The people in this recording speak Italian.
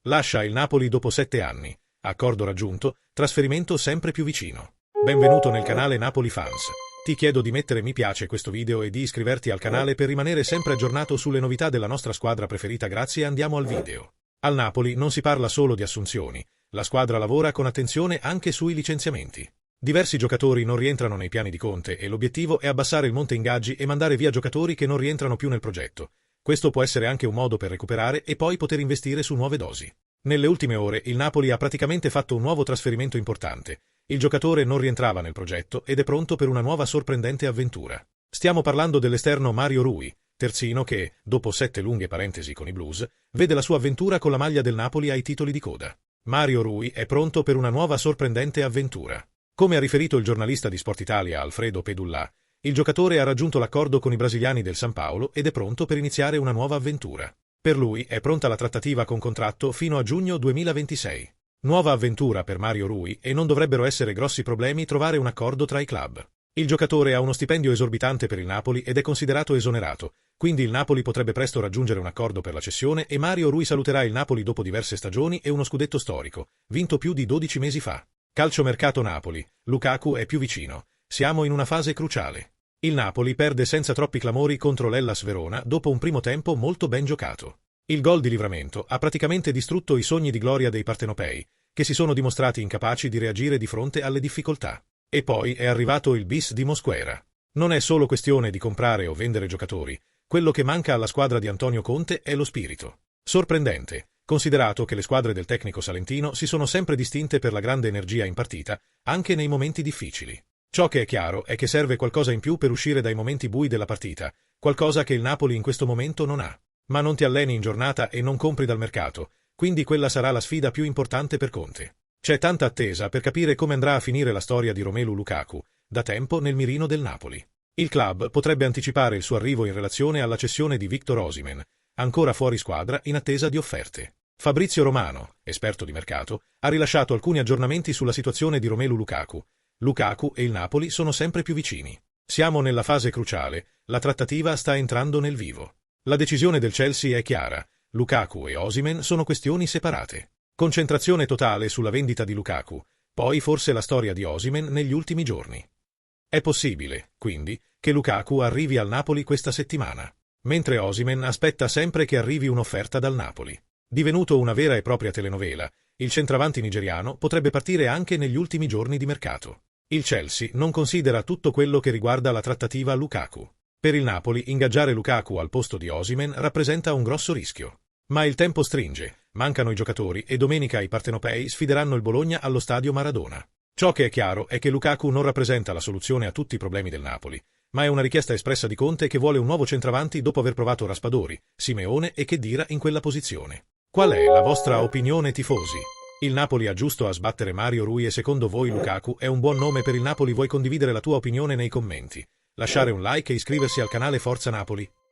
Lascia il Napoli dopo 7 anni. Accordo raggiunto, trasferimento sempre più vicino. Benvenuto nel canale Napoli Fans. Ti chiedo di mettere mi piace a questo video e di iscriverti al canale per rimanere sempre aggiornato sulle novità della nostra squadra preferita. Grazie, andiamo al video. Al Napoli non si parla solo di assunzioni, la squadra lavora con attenzione anche sui licenziamenti. Diversi giocatori non rientrano nei piani di Conte e l'obiettivo è abbassare il monte ingaggi e mandare via giocatori che non rientrano più nel progetto. Questo può essere anche un modo per recuperare e poi poter investire su nuove dosi. Nelle ultime ore il Napoli ha praticamente fatto un nuovo trasferimento importante. Il giocatore non rientrava nel progetto ed è pronto per una nuova sorprendente avventura. Stiamo parlando dell'esterno Mario Rui, terzino che, dopo 7 lunghe parentesi con i Blues, vede la sua avventura con la maglia del Napoli ai titoli di coda. Mario Rui è pronto per una nuova sorprendente avventura. Come ha riferito il giornalista di Sport Italia Alfredo Pedullà, il giocatore ha raggiunto l'accordo con i brasiliani del San Paolo ed è pronto per iniziare una nuova avventura. Per lui è pronta la trattativa con contratto fino a giugno 2026. Nuova avventura per Mario Rui e non dovrebbero essere grossi problemi trovare un accordo tra i club. Il giocatore ha uno stipendio esorbitante per il Napoli ed è considerato esonerato, quindi il Napoli potrebbe presto raggiungere un accordo per la cessione e Mario Rui saluterà il Napoli dopo diverse stagioni e uno scudetto storico, vinto più di 12 mesi fa. Calciomercato Napoli, Lukaku è più vicino. Siamo in una fase cruciale. Il Napoli perde senza troppi clamori contro l'Hellas Verona dopo un primo tempo molto ben giocato. Il gol di Livramento ha praticamente distrutto i sogni di gloria dei partenopei, che si sono dimostrati incapaci di reagire di fronte alle difficoltà. E poi è arrivato il bis di Mosquera. Non è solo questione di comprare o vendere giocatori, quello che manca alla squadra di Antonio Conte è lo spirito. Sorprendente, considerato che le squadre del tecnico salentino si sono sempre distinte per la grande energia in partita, anche nei momenti difficili. Ciò che è chiaro è che serve qualcosa in più per uscire dai momenti bui della partita, qualcosa che il Napoli in questo momento non ha. Ma non ti alleni in giornata e non compri dal mercato, quindi quella sarà la sfida più importante per Conte. C'è tanta attesa per capire come andrà a finire la storia di Romelu Lukaku, da tempo nel mirino del Napoli. Il club potrebbe anticipare il suo arrivo in relazione alla cessione di Victor Osimhen, ancora fuori squadra in attesa di offerte. Fabrizio Romano, esperto di mercato, ha rilasciato alcuni aggiornamenti sulla situazione di Romelu Lukaku. Lukaku e il Napoli sono sempre più vicini. Siamo nella fase cruciale, la trattativa sta entrando nel vivo. La decisione del Chelsea è chiara, Lukaku e Osimhen sono questioni separate. Concentrazione totale sulla vendita di Lukaku, poi forse la storia di Osimhen negli ultimi giorni. È possibile, quindi, che Lukaku arrivi al Napoli questa settimana, mentre Osimhen aspetta sempre che arrivi un'offerta dal Napoli. Divenuto una vera e propria telenovela, il centravanti nigeriano potrebbe partire anche negli ultimi giorni di mercato. Il Chelsea non considera tutto quello che riguarda la trattativa Lukaku. Per il Napoli ingaggiare Lukaku al posto di Osimhen rappresenta un grosso rischio. Ma il tempo stringe, mancano i giocatori e domenica i partenopei sfideranno il Bologna allo stadio Maradona. Ciò che è chiaro è che Lukaku non rappresenta la soluzione a tutti i problemi del Napoli, ma è una richiesta espressa di Conte che vuole un nuovo centravanti dopo aver provato Raspadori, Simeone e Khedira in quella posizione. Qual è la vostra opinione, tifosi? Il Napoli ha giusto a sbattere Mario Rui e secondo voi Lukaku è un buon nome per il Napoli? Vuoi condividere la tua opinione nei commenti? Lasciare un like e iscriversi al canale Forza Napoli.